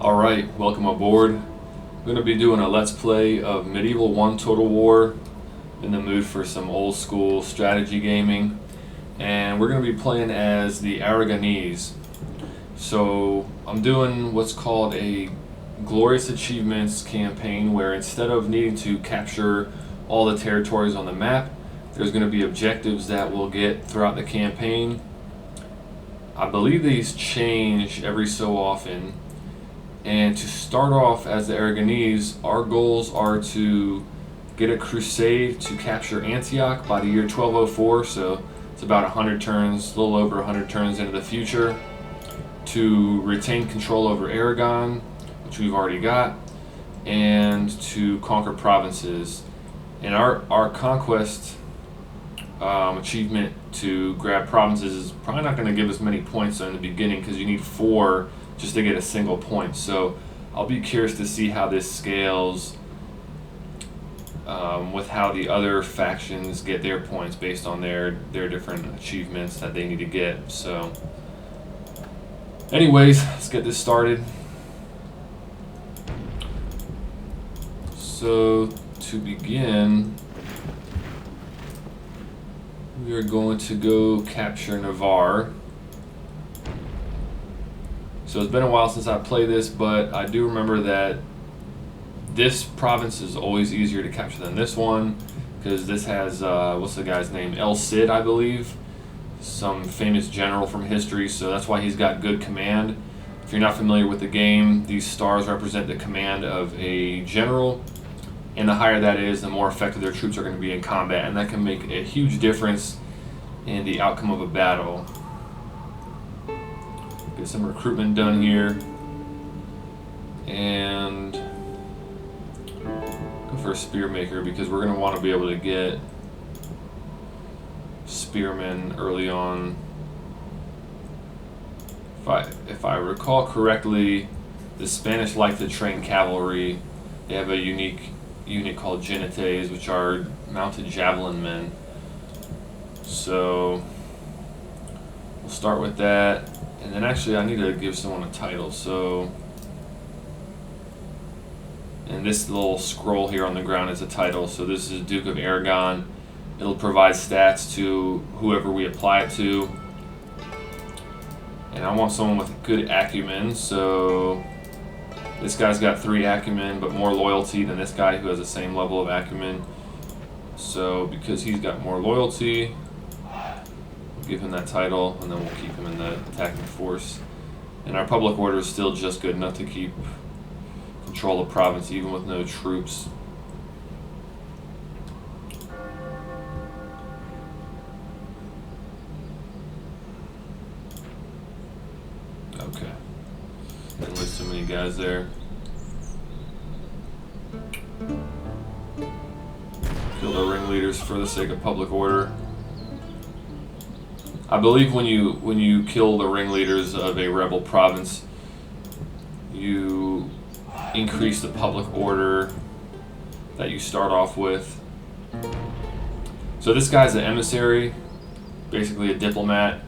Alright, welcome aboard. I'm going to be doing a Let's Play of Medieval 1 Total War. In the mood for some old school strategy gaming. And we're going to be playing as the Aragonese. So I'm doing what's called a Glorious Achievements campaign, where instead of needing to capture all the territories on the map, there's going to be objectives that we'll get throughout the campaign. I believe these change every so often. And to start off as the Aragonese, our goals are to get a crusade to capture Antioch by the year 1204, so it's about 100 turns, a little over 100 turns into the future, to retain control over Aragon, which we've already got, and to conquer provinces. And our conquest achievement to grab provinces is probably not going to give us many points in the beginning, because you need 4 just to get a single point. So I'll be curious to see how this scales with how the other factions get their points based on their different achievements that they need to get. So anyways, let's get this started. So to begin, we are going to go capture Navarre. So it's been a while since I played this, but I do remember that this province is always easier to capture than this one, because this has, what's the guy's name? El Cid, I believe. Some famous general from history, so that's why he's got good command. If you're not familiar with the game, these stars represent the command of a general, and the higher that is, the more effective their troops are going to be in combat, and that can make a huge difference in the outcome of a battle. Get some recruitment done here, and go for a spearmaker, because we're going to want to be able to get spearmen early on. If I recall correctly, the Spanish like to train cavalry. They have a unique unit called Jinetes, which are mounted javelin men. So we'll start with that. And then actually I need to give someone a title, so, and this little scroll here on the ground is a title, so this is Duke of Aragon. It'll provide stats to whoever we apply it to. And I want someone with good acumen, so this guy's got 3 acumen, but more loyalty than this guy who has the same level of acumen. So because he's got more loyalty, give him that title, and then we'll keep him in the attacking force. And our public order is still just good enough to keep control of the province even with no troops. Okay, didn't list too many guys there. Kill the ringleaders for the sake of public order. I believe when you kill the ringleaders of a rebel province, you increase the public order that you start off with. So this guy's an emissary, basically a diplomat.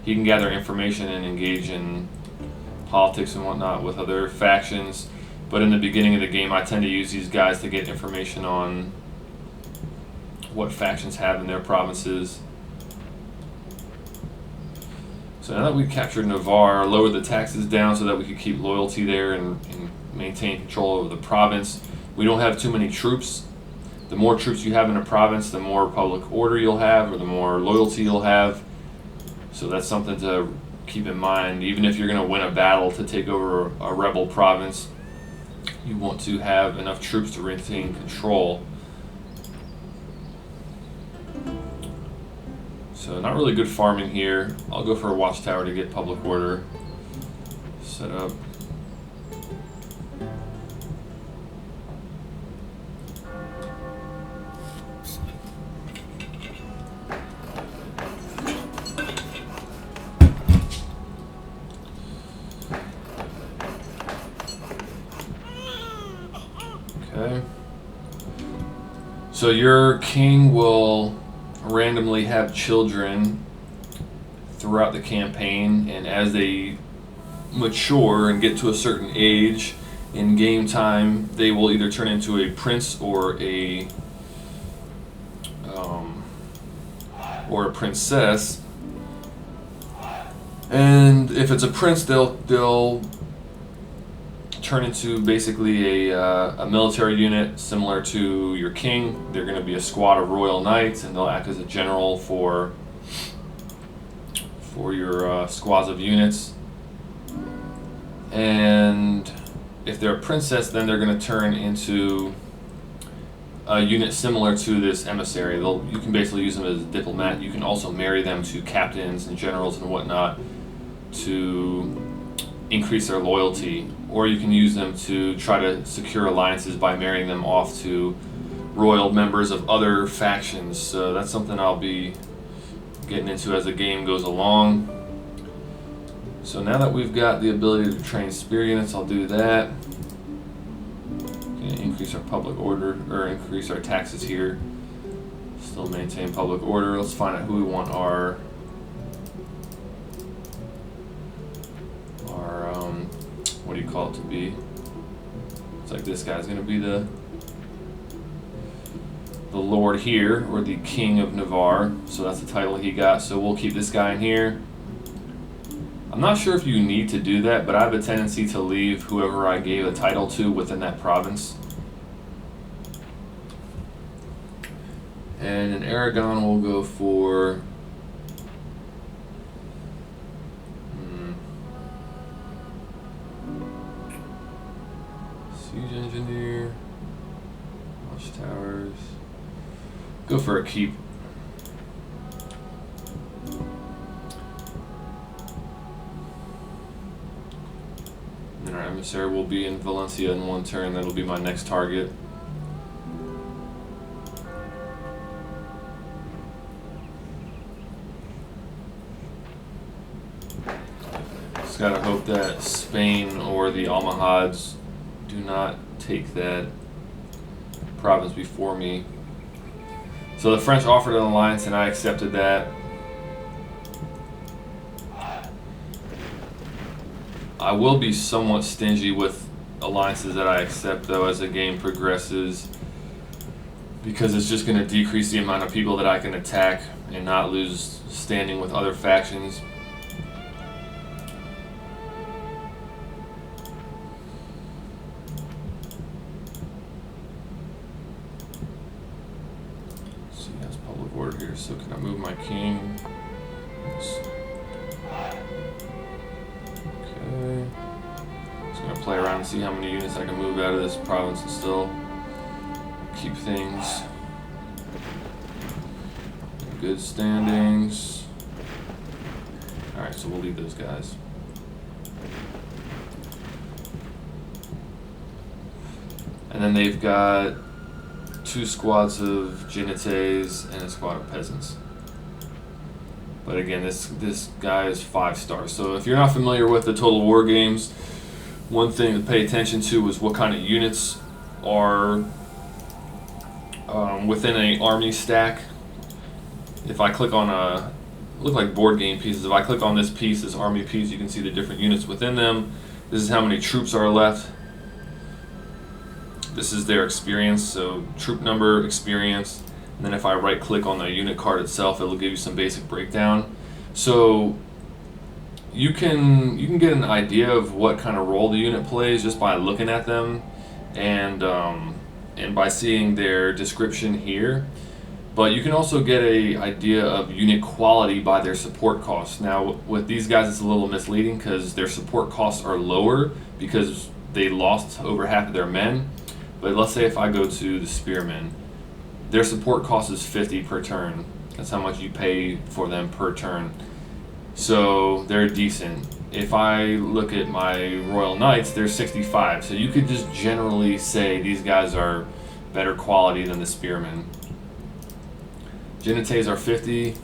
He can gather information and engage in politics and whatnot with other factions. But in the beginning of the game, I tend to use these guys to get information on what factions have in their provinces. So now that we've captured Navarre, lowered the taxes down so that we could keep loyalty there and maintain control over the province. We don't have too many troops. The more troops you have in a province, the more public order you'll have, or the more loyalty you'll have. So that's something to keep in mind. Even if you're going to win a battle to take over a rebel province, you want to have enough troops to retain control. So not really good farming here. I'll go for a watchtower to get public order set up. Okay. So your king will randomly have children throughout the campaign, and as they mature and get to a certain age, in game time, they will either turn into a prince or a princess. And if it's a prince, they'll turn into basically a military unit similar to your king. They're going to be a squad of royal knights, and they'll act as a general for your squads of units. And if they're a princess, then they're going to turn into a unit similar to this emissary. You can basically use them as a diplomat. You can also marry them to captains and generals and whatnot to increase their loyalty, or you can use them to try to secure alliances by marrying them off to royal members of other factions. So that's something I'll be getting into as the game goes along. So now that we've got the ability to train spear units, I'll do that. Increase our public order, or increase our taxes here. Still maintain public order. Let's find out who we want our what do you call it to be? It's like this guy's gonna be the lord here, or the king of Navarre. So that's the title he got. So we'll keep this guy in here. I'm not sure if you need to do that, but I have a tendency to leave whoever I gave a title to within that province. And in Aragon, we'll go for siege engineer, watchtowers. Go for a keep. And our emissary will be in Valencia in one turn. That'll be my next target. Just gotta hope that Spain or the Almohads do not take that province before me. So the French offered an alliance and I accepted that. I will be somewhat stingy with alliances that I accept though as the game progresses, because it's just going to decrease the amount of people that I can attack and not lose standing with other factions. So he has public order here, so can I move my king? Okay. Just going to play around and see how many units I can move out of this province and still keep things in good standings. Alright, so we'll leave those guys. And then they've got 2 squads of Genites and a squad of peasants. But again, this guy is 5 stars. So if you're not familiar with the Total War games, one thing to pay attention to is what kind of units are within an army stack. If I click on look like board game pieces. If I click on this piece, this army piece, you can see the different units within them. This is how many troops are left. This is their experience, so troop number, experience. And then if I right click on the unit card itself, it'll give you some basic breakdown. So you can get an idea of what kind of role the unit plays just by looking at them and by seeing their description here. But you can also get an idea of unit quality by their support costs. Now with these guys it's a little misleading because their support costs are lower because they lost over half of their men. But let's say if I go to the spearmen, their support cost is 50 per turn. That's how much you pay for them per turn. So they're decent. If I look at my Royal Knights, they're 65. So you could just generally say these guys are better quality than the spearmen. Genites are 50.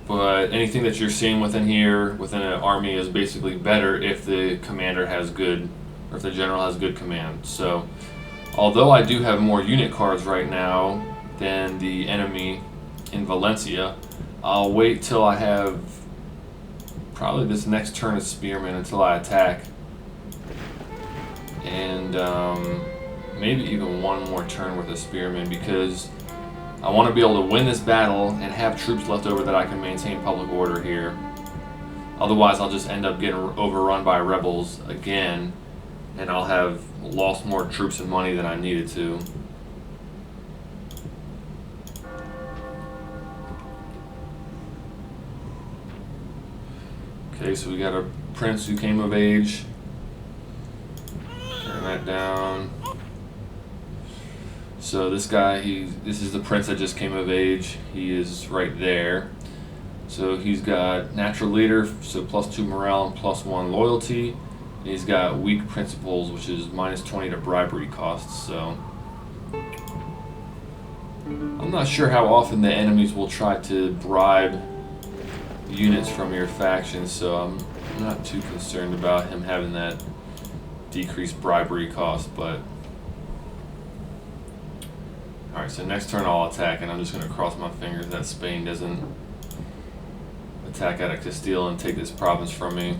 But anything that you're seeing within here, within an army, is basically better if the commander has good, or if the general has good command. So although I do have more unit cards right now than the enemy in Valencia, I'll wait till I have probably this next turn of Spearman until I attack. And maybe even one more turn with a Spearman, because I want to be able to win this battle and have troops left over that I can maintain public order here. Otherwise, I'll just end up getting overrun by rebels again, and I'll have lost more troops and money than I needed to. Okay, so we got a prince who came of age. Turn that down. So this guy, this is the prince that just came of age. He is right there. So he's got natural leader, so +2 morale and +1 loyalty. And he's got weak principles, which is -20 to bribery costs. So I'm not sure how often the enemies will try to bribe units from your faction, so I'm not too concerned about him having that decreased bribery cost. But alright, so next turn I'll attack, and I'm just going to cross my fingers that Spain doesn't attack out of Castile and take this province from me.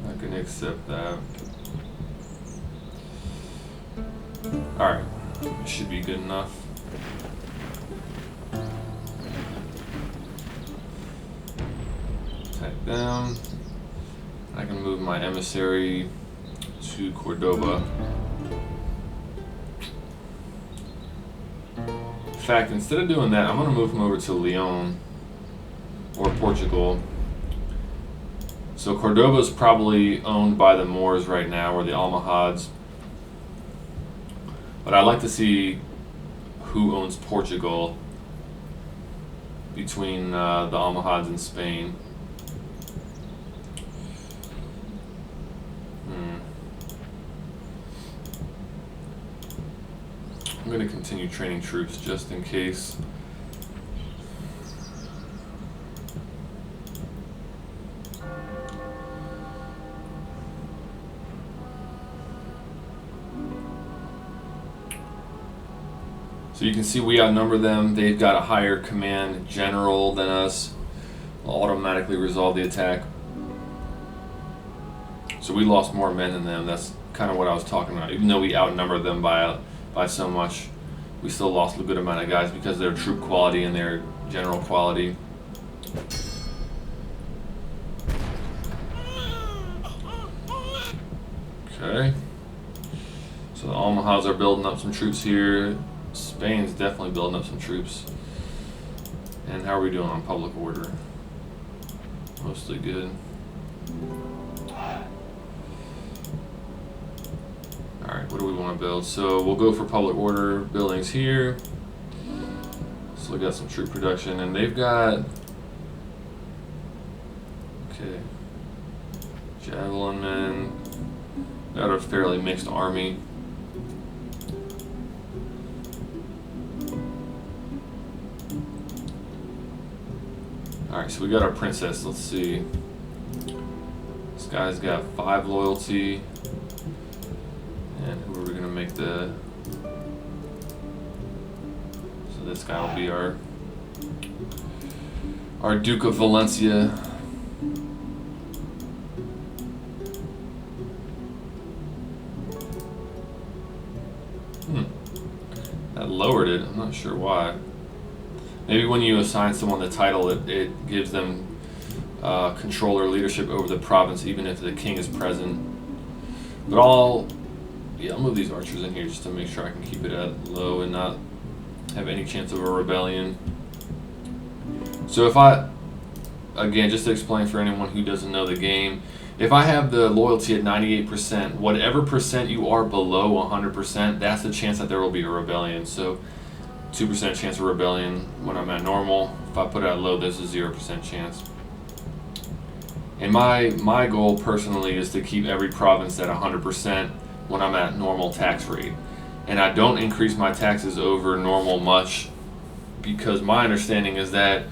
Not going to accept that. Alright, should be good enough. Attack down. I can move my emissary to Cordoba. In fact, instead of doing that, I'm going to move him over to Leon or Portugal. So Cordoba is probably owned by the Moors right now, or the Almohads. But I'd like to see who owns Portugal between the Almohads and Spain. I'm going to continue training troops just in case. So you can see we outnumber them. They've got a higher command general than us. We'll automatically resolve the attack. So we lost more men than them. That's kind of what I was talking about. Even though we outnumbered them by so much, we still lost a good amount of guys because of their troop quality and their general quality. Okay. So the Almohads are building up some troops here. Spain's definitely building up some troops. And how are we doing on public order? Mostly good. Alright, what do we want to build? So we'll go for public order buildings here. So we got some troop production, and they've got, okay, javelin men. Got a fairly mixed army. Alright, so we got our princess. Let's see. This guy's got 5 loyalty. And who are we going to make the... So this guy will be our Duke of Valencia. That lowered it. I'm not sure why. Maybe when you assign someone the title, it gives them control or leadership over the province, even if the king is present. But I'll move these archers in here just to make sure I can keep it at low and not have any chance of a rebellion. So if again, just to explain for anyone who doesn't know the game, if I have the loyalty at 98%, whatever percent you are below 100%, that's the chance that there will be a rebellion. So 2% chance of rebellion when I'm at normal. If I put it at low, there's a 0% chance. And my goal personally is to keep every province at 100% when I'm at normal tax rate. And I don't increase my taxes over normal much, because my understanding is that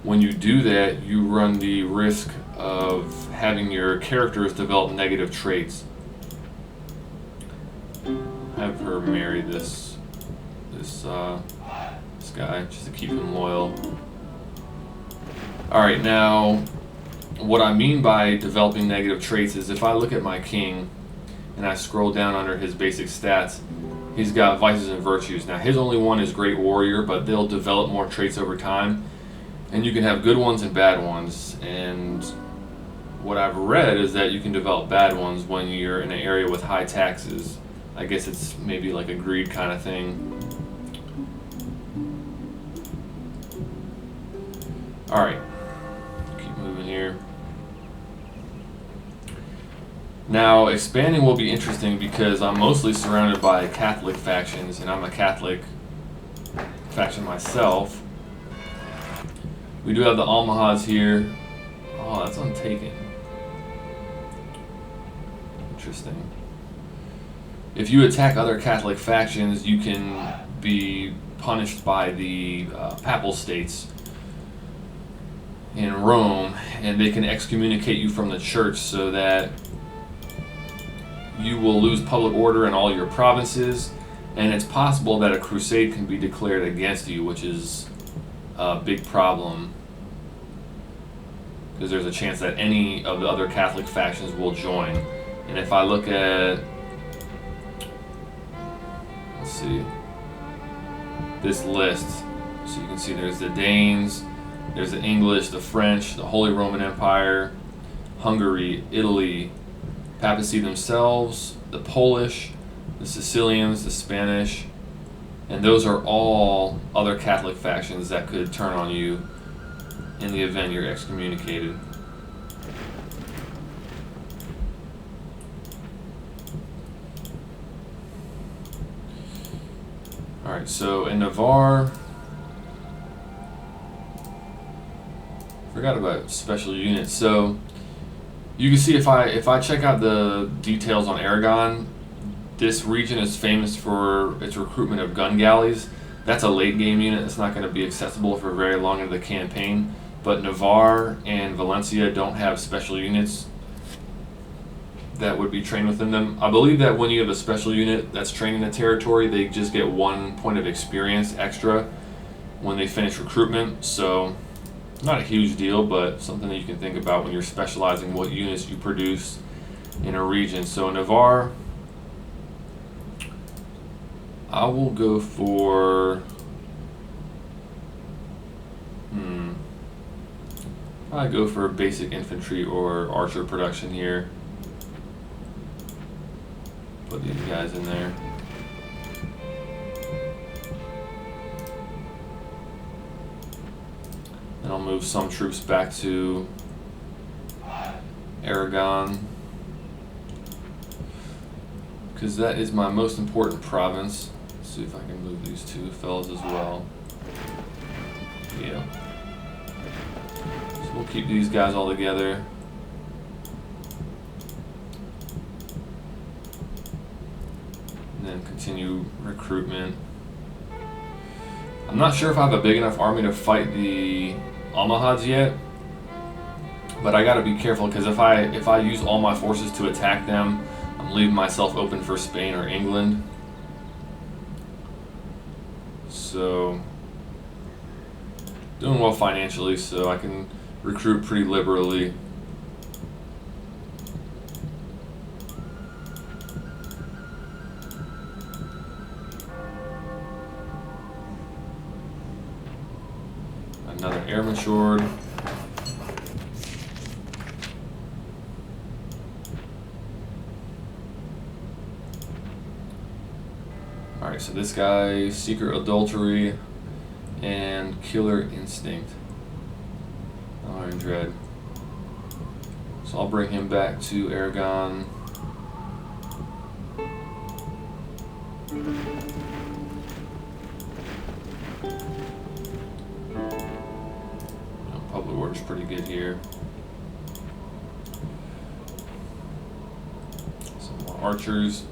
When you do that, you run the risk of having your characters develop negative traits. Have her marry this guy just to keep him loyal. All right, now what I mean by developing negative traits is if I look at my king and I scroll down under his basic stats, he's got vices and virtues. Now his only one is great warrior, but they'll develop more traits over time, and you can have good ones and bad ones. And what I've read is that you can develop bad ones when you're in an area with high taxes. I guess it's maybe like a greed kind of thing. All right, keep moving here. Now, expanding will be interesting because I'm mostly surrounded by Catholic factions, and I'm a Catholic faction myself. We do have the Almohads here. Oh, that's untaken. Interesting. If you attack other Catholic factions, you can be punished by the Papal States in Rome, and they can excommunicate you from the church so that you will lose public order in all your provinces, and it's possible that a crusade can be declared against you, which is a big problem because there's a chance that any of the other Catholic factions will join. And if I look at, let's see, this list, so you can see there's the Danes, there's the English, the French, the Holy Roman Empire, Hungary, Italy, Papacy themselves, the Polish, the Sicilians, the Spanish, and those are all other Catholic factions that could turn on you in the event you're excommunicated. Alright, so in Navarre, forgot about special units. So you can see if I check out the details on Aragon, this region is famous for its recruitment of gun galleys. That's a late game unit. It's not going to be accessible for very long into the campaign. But Navarre and Valencia don't have special units that would be trained within them. I believe that when you have a special unit that's trained in a territory, they just get 1 point of experience extra when they finish recruitment. So not a huge deal, but something that you can think about when you're specializing what units you produce in a region. So Navarre, I will go for I go for basic infantry or archer production here. Put these guys in there. And I'll move some troops back to Aragon, because that is my most important province. Let's see if I can move these two fellas as well. Yeah. So we'll keep these guys all together. And then continue recruitment. I'm not sure if I have a big enough army to fight the Almohads yet, but I gotta be careful because if I use all my forces to attack them, I'm leaving myself open for Spain or England. So doing well financially, so I can recruit pretty liberally. Another airman sword. Alright, so this guy, Secret Adultery and Killer Instinct. Iron Dread. So I'll bring him back to Aragon. Public order's pretty good here. Some more archers.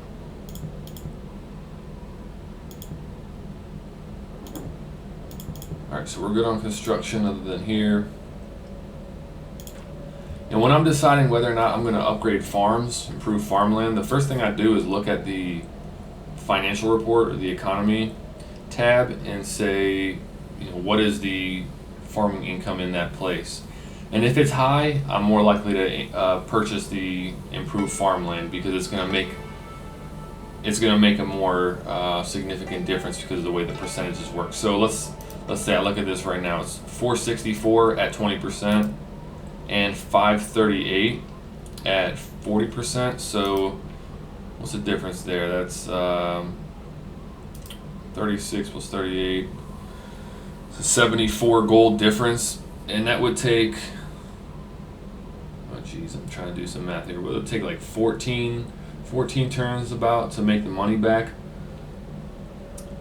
Alright, Alright, so we're good on construction other than here. And when I'm deciding whether or not I'm going to upgrade farms, improve farmland, the first thing I do is look at the financial report or the economy tab and say, what is the farming income in that place? And if it's high, I'm more likely to purchase the improved farmland because it's going to make a more significant difference because of the way the percentages work. So let's say I look at this right now. It's 464 at 20% and 538 at 40%. So what's the difference there? That's 36 plus 38. It's a 74 gold difference, and that would take. Oh geez, I'm trying to do some math here. But it would take like 14 turns about to make the money back.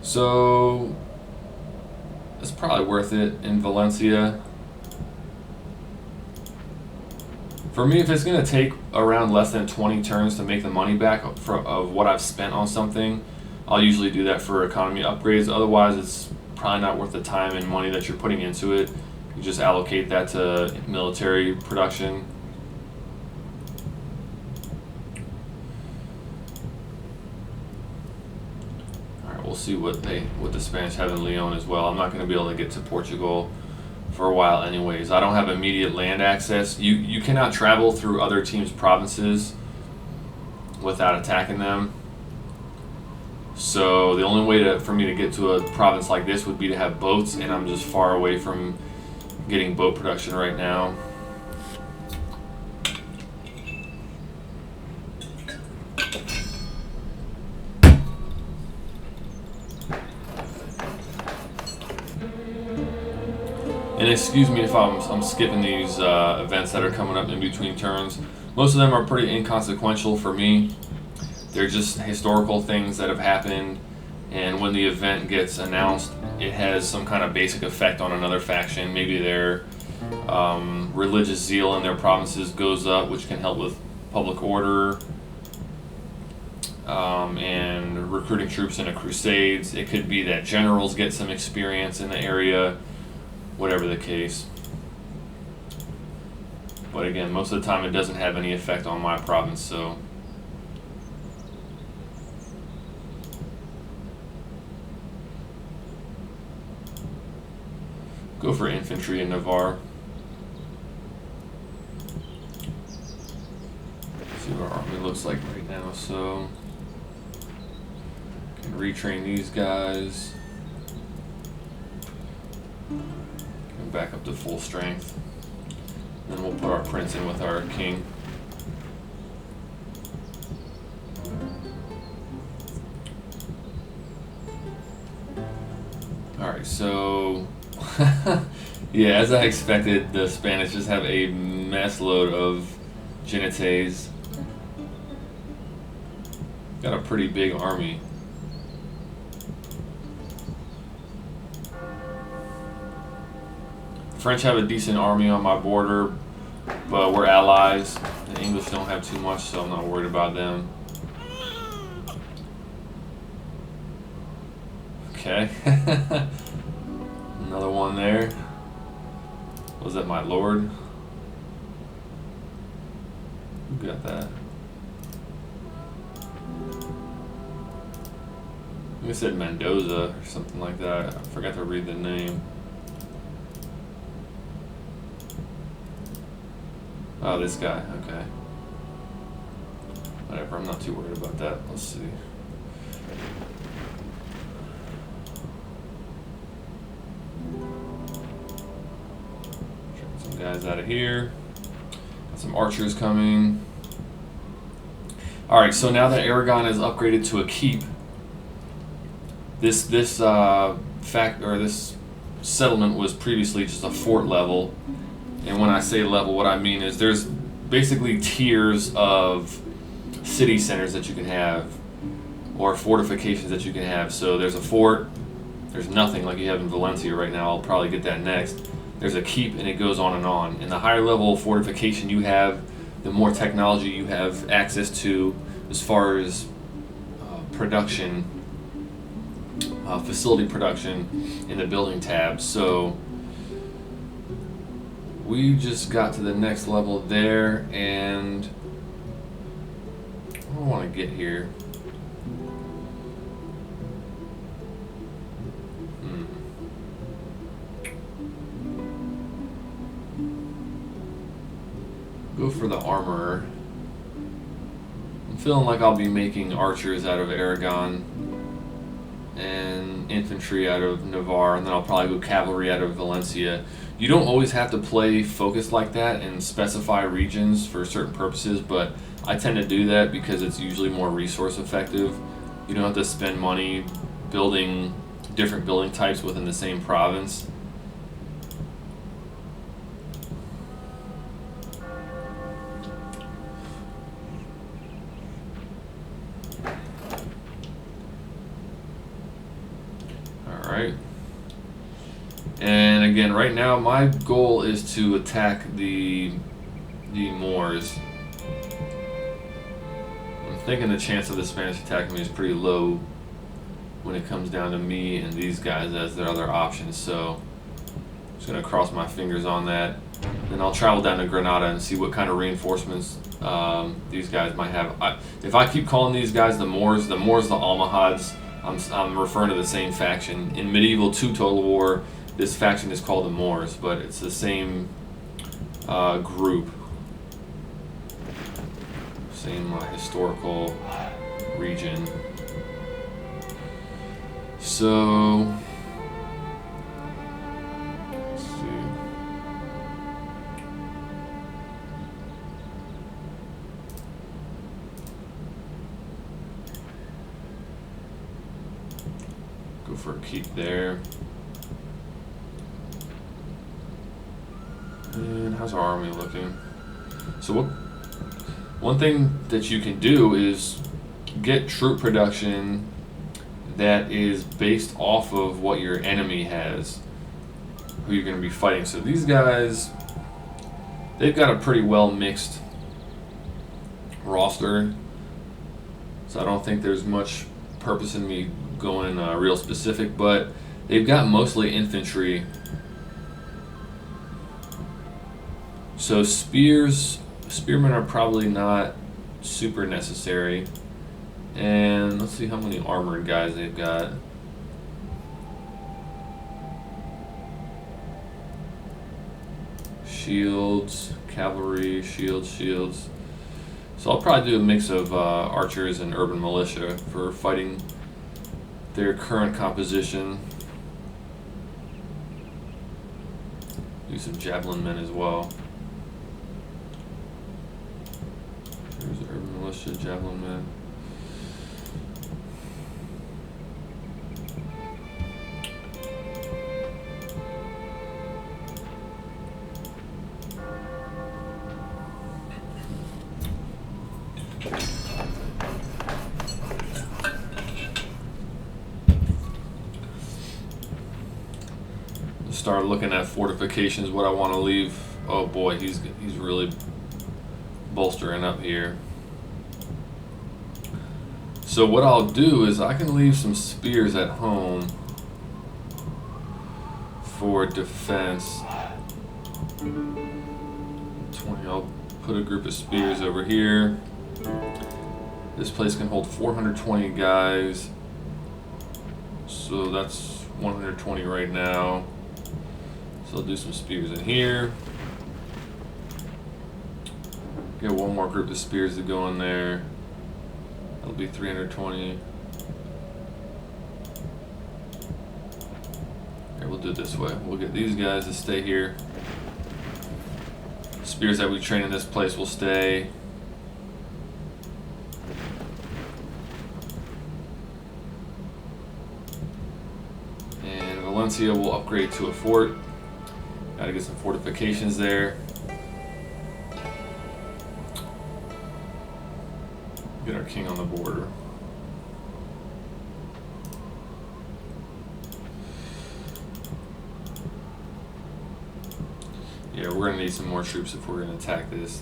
So it's probably worth it in Valencia. For me, if it's going to take around less than 20 turns to make the money back of what I've spent on something, I'll usually do that for economy upgrades. Otherwise, it's probably not worth the time and money that you're putting into it. You just allocate that to military production. Alright, we'll see what the Spanish have in Leon as well. I'm not going to be able to get to Portugal for a while anyways. I don't have immediate land access. You cannot travel through other teams' provinces without attacking them. So the only way for me to get to a province like this would be to have boats, and I'm just far away from getting boat production right now. And excuse me if I'm skipping these events that are coming up in between turns. Most of them are pretty inconsequential for me. They're just historical things that have happened, and when the event gets announced, it has some kind of basic effect on another faction. Maybe their religious zeal in their provinces goes up, which can help with public order and recruiting troops into crusades. It could be that generals get some experience in the area, whatever the case. But again, most of the time it doesn't have any effect on my province, so. Go for infantry in Navarre. See what our army looks like right now. So, can retrain these guys. Go back up to full strength. Then we'll put our prince in with our king. Alright, so yeah, as I expected, the Spanish just have a mess load of Genetes. Got a pretty big army. French have a decent army on my border, but we're allies. The English don't have too much, so I'm not worried about them. Okay. Another one there. Was that my lord? Who got that? I think it said Mendoza or something like that. I forgot to read the name. Oh, this guy. Okay. Whatever, I'm not too worried about that. Let's see. Guys out of here. Got some archers coming. Alright, so now that Aragon is upgraded to a keep, this settlement was previously just a fort level. And when I say level, what I mean is there's basically tiers of city centers that you can have, or fortifications that you can have. So there's a fort, there's nothing like you have in Valencia right now. I'll probably get that next. There's a keep, and it goes on and on. And the higher level fortification you have, the more technology you have access to as far as production facility production in the building tab. So we just got to the next level there, and I want to get here. Go for the armorer. I'm feeling like I'll be making archers out of Aragon and infantry out of Navarre, and then I'll probably go cavalry out of Valencia. You don't always have to play focused like that and specify regions for certain purposes, but I tend to do that because it's usually more resource effective. You don't have to spend money building different building types within the same province. Alright. And again, right now my goal is to attack the Moors. I'm thinking the chance of the Spanish attacking me is pretty low when it comes down to me and these guys as their other options, so I'm just going to cross my fingers on that. Then I'll travel down to Granada and see what kind of reinforcements these guys might have. If I keep calling these guys the Moors, the Almohads, I'm referring to the same faction. In Medieval 2 Total War, this faction is called the Moors, but it's the same group. Same historical region. So, let's see. Go for a keep there. And how's our army looking? So one thing that you can do is get troop production that is based off of what your enemy has, who you're going to be fighting. So these guys, they've got a pretty well mixed roster, so I don't think there's much purpose in me going real specific, but they've got mostly infantry. So spearmen are probably not super necessary. And let's see how many armored guys they've got. Shields, cavalry, shields. So I'll probably do a mix of archers and urban militia for fighting their current composition. Do some javelin men as well. There's urban militia, javelin men. Start looking at fortifications, what I want to leave. Oh boy, he's really bolstering up here. So what I'll do is I can leave some spears at home for defense. 20. I'll put a group of spears over here. This place can hold 420 guys, so that's 120 right now. So I'll do some spears in here. Get one more group of spears to go in there. That'll be 320. Here, we'll do it this way. We'll get these guys to stay here. Spears that we train in this place will stay. And Valencia will upgrade to a fort. Gotta get some fortifications there. Get our king on the border. Yeah, we're gonna need some more troops if we're gonna attack this.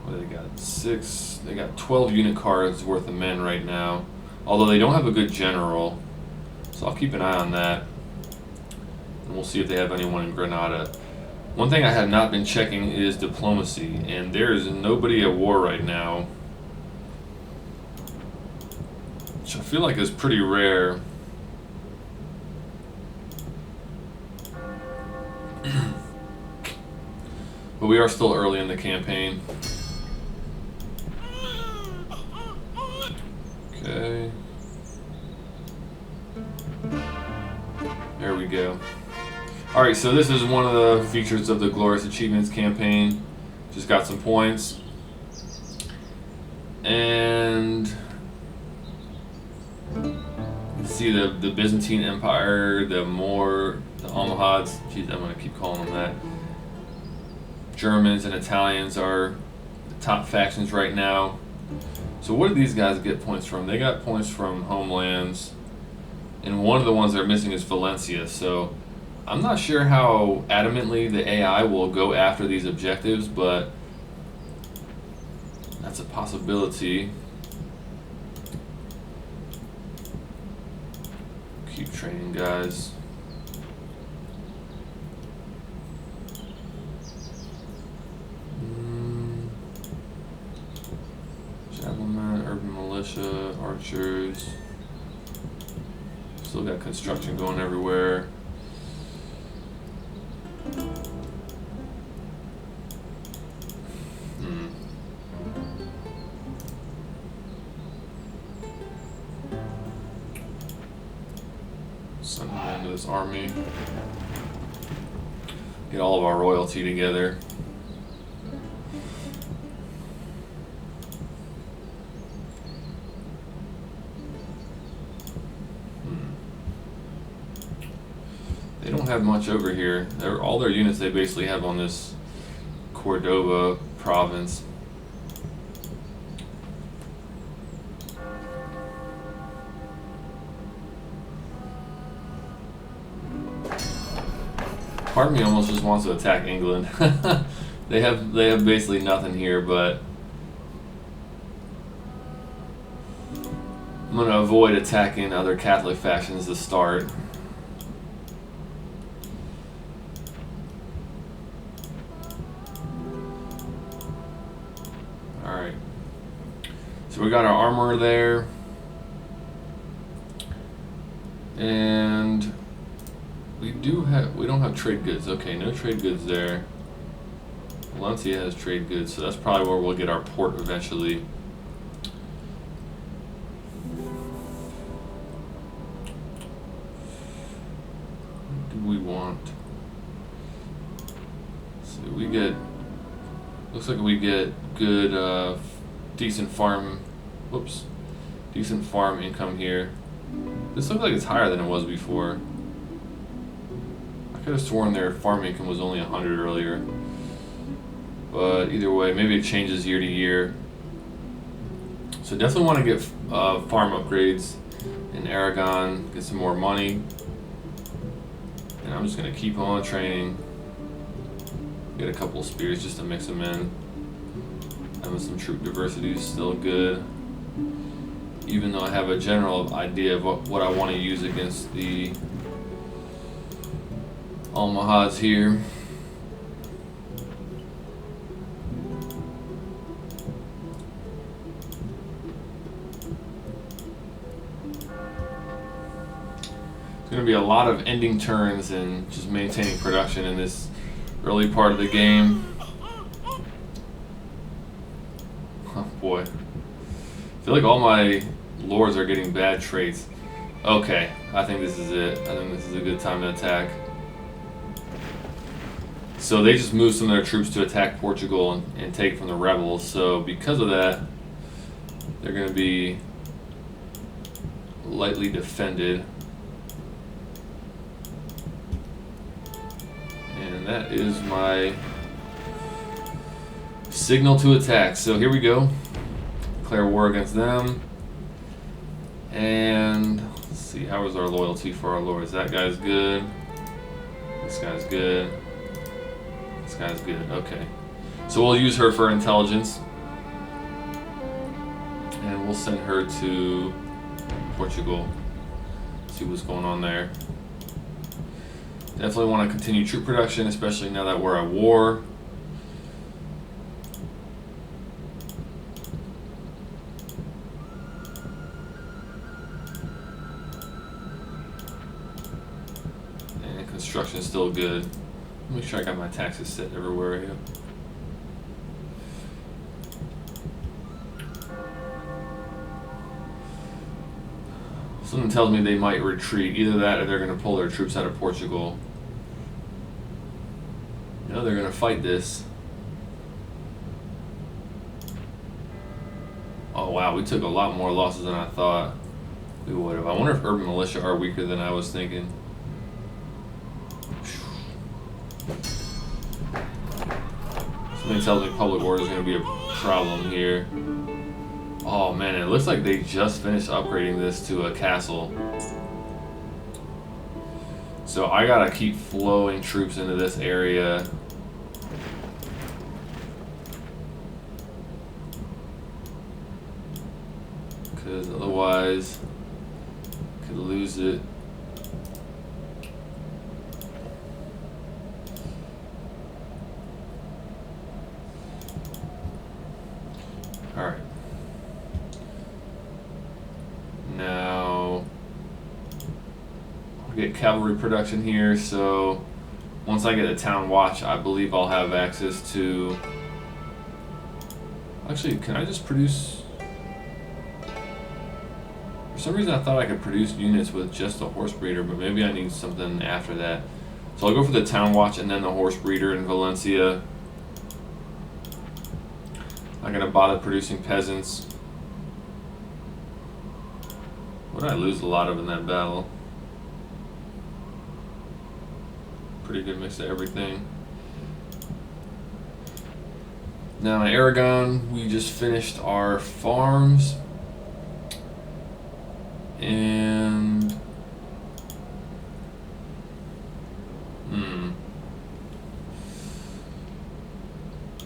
What do they got? 6. They got 12 unit cards worth of men right now. Although they don't have a good general, so I'll keep an eye on that. And we'll see if they have anyone in Granada. One thing I have not been checking is diplomacy, and there is nobody at war right now, which I feel like is pretty rare. But we are still early in the campaign. Okay. There we go. Alright, so this is one of the features of the Glorious Achievements campaign. Just got some points. And see the Byzantine Empire, the Almohads, geez, I'm going to keep calling them that. Germans and Italians are the top factions right now. So what do these guys get points from? They got points from homelands, and one of the ones they're missing is Valencia. So I'm not sure how adamantly the AI will go after these objectives, but that's a possibility. Keep training, guys. Javelin, urban militia, archers. Still got construction going everywhere. Send them into this army. Get all of our royalty together. They don't have much over here. All their units they basically have on this Cordoba province. Part of me almost just wants to attack England. They have basically nothing here, but I'm gonna avoid attacking other Catholic factions to start. Alright. So we got our armor there. And we don't have trade goods. Okay, no trade goods there. Valencia has trade goods, so that's probably where we'll get our port eventually. What do we want? So we get, looks like we get good, decent farm income here. This looks like it's higher than it was before. I could have sworn their farm income was only 100 earlier. But either way, maybe it changes year to year. So definitely want to get farm upgrades in Aragon, get some more money. And I'm just going to keep on training. Get a couple of spears just to mix them in. Having some troop diversity is still good. Even though I have a general idea of what I want to use against the Almohads here. It's going to be a lot of ending turns and just maintaining production in this early part of the game. Oh boy. I feel like all my lords are getting bad traits. Okay, I think this is it. I think this is a good time to attack. So they just moved some of their troops to attack Portugal and take from the rebels. So because of that, they're going to be lightly defended. And that is my signal to attack. So here we go. Declare war against them. And let's see, how is our loyalty for our lords? That guy's good. This guy's good. This guy's good. Okay. So we'll use her for intelligence. And we'll send her to Portugal. See what's going on there. Definitely want to continue troop production, especially now that we're at war. And construction is still good. Make sure I got my taxes set everywhere here. Something tells me they might retreat. Either that or they're going to pull their troops out of Portugal. No, they're going to fight this. Oh wow, we took a lot more losses than I thought we would have. I wonder if urban militia are weaker than I was thinking. Something tells me public order is going to be a problem here. Oh man, it looks like they just finished upgrading this to a castle. So I gotta keep flowing troops into this area. Because otherwise, could lose it. Alright. Now, I'll get cavalry production here, so once I get a town watch, I believe I'll have access to... Actually, can I just produce... For some reason I thought I could produce units with just a horse breeder, but maybe I need something after that. So I'll go for the town watch and then the horse breeder in Valencia. Not gonna bother producing peasants. What did I lose a lot of in that battle? Pretty good mix of everything. Now in Aragon, we just finished our farms. And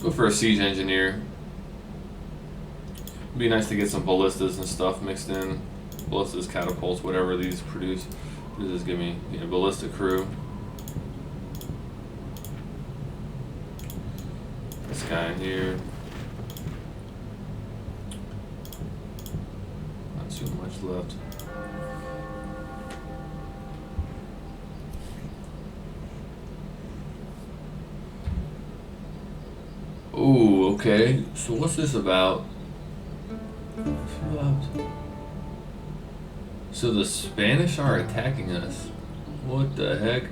go for a siege engineer. It'd be nice to get some ballistas and stuff mixed in. Ballistas, catapults, whatever these produce. What does this give me? Yeah, ballista crew. This guy in here. Not too much left. Ooh, okay. So what's this about? So the Spanish are attacking us. What the heck?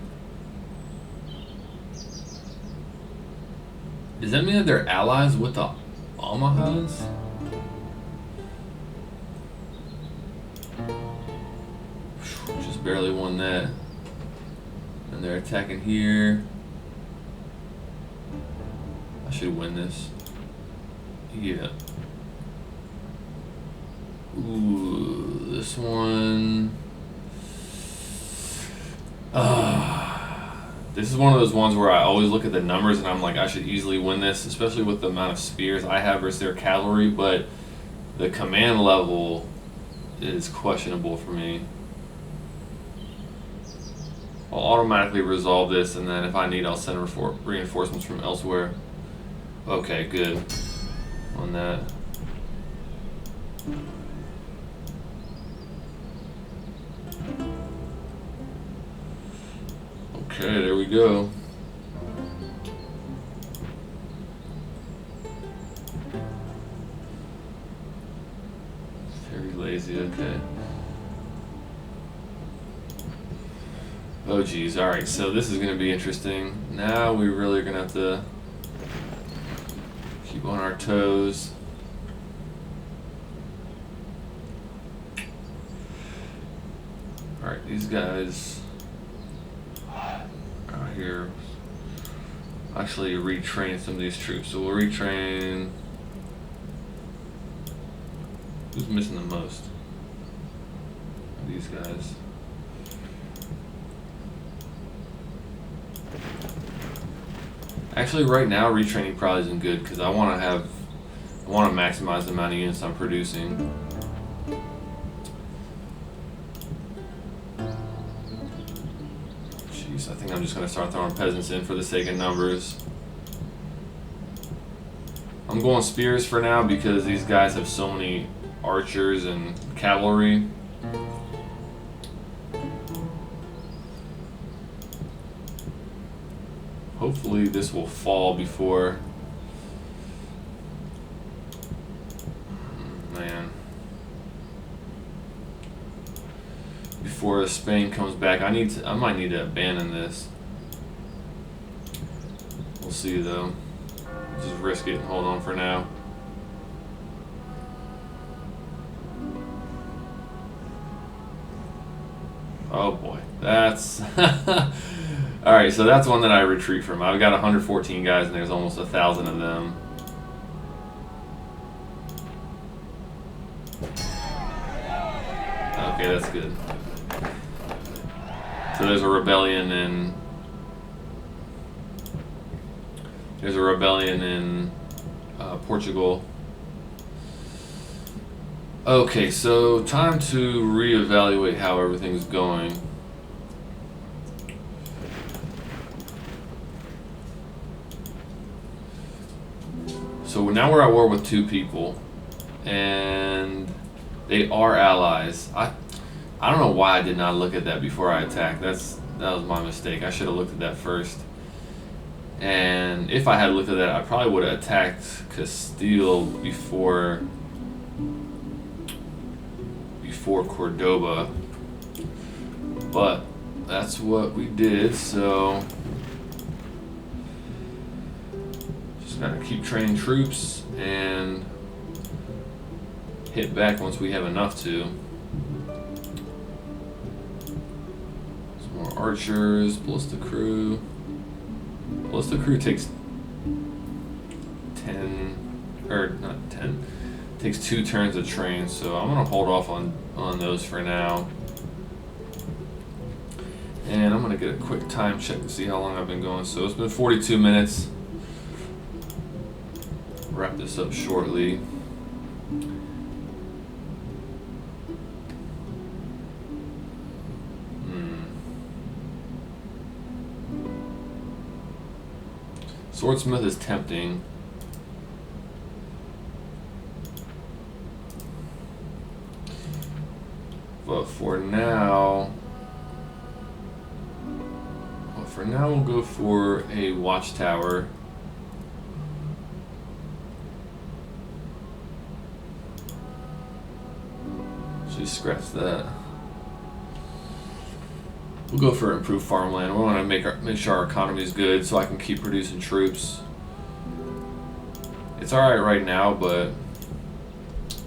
Does that mean that they're allies with the Almohads? Just barely won that. And they're attacking here. I should win this. Yeah. Ooh, this one. This is one of those ones where I always look at the numbers and I'm like, I should easily win this, especially with the amount of spears I have versus their cavalry, but the command level is questionable for me. I'll automatically resolve this, and then if I need, I'll send reinforcements from elsewhere. Okay, good on that. Okay, there we go. Very lazy, okay. Oh geez, alright, so this is going to be interesting. Now we really are going to have to keep on our toes. Alright, these guys out here actually retrain some of these troops. So we'll retrain. Who's missing the most? These guys. Actually, right now retraining probably isn't good because I want to maximize the amount of units I'm producing. I think I'm just going to start throwing peasants in for the sake of numbers. I'm going spears for now because these guys have so many archers and cavalry. Hopefully this will fall before... Man. Before Spain comes back. I might need to abandon this. We'll see though. Just risk it and hold on for now. Oh boy. That's... Alright, so that's one that I retreat from. I've got 114 guys and there's almost 1,000 of them. Okay, that's good. So there's a rebellion in... Portugal. Okay, so time to reevaluate how everything's going. So now we're at war with two people, and they are allies. I don't know why I did not look at that before I attacked. That was my mistake. I should have looked at that first. And if I had looked at that, I probably would have attacked Castile before Cordoba. But that's what we did, so just gotta keep training troops and hit back once we have enough to. Some more archers, ballista crew. Ballista crew takes 2 turns to train, so I'm gonna hold off on those for now. And I'm gonna get a quick time check to see how long I've been going. So it's been 42 minutes. Wrap this up shortly. Swordsmith is tempting. But for now we'll go for a watchtower. So you scratch that. We'll go for improved farmland. We want to make sure our economy is good so I can keep producing troops. It's alright right now, but it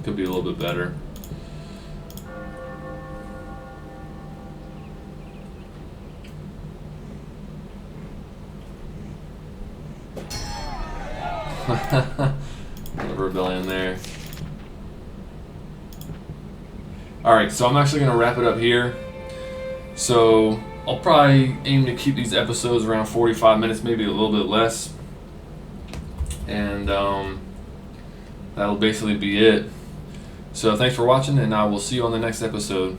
could be a little bit better. Another rebellion there. Alright, so I'm actually going to wrap it up here. So I'll probably aim to keep these episodes around 45 minutes, maybe a little bit less. And that'll basically be it. So thanks for watching, and I will see you on the next episode.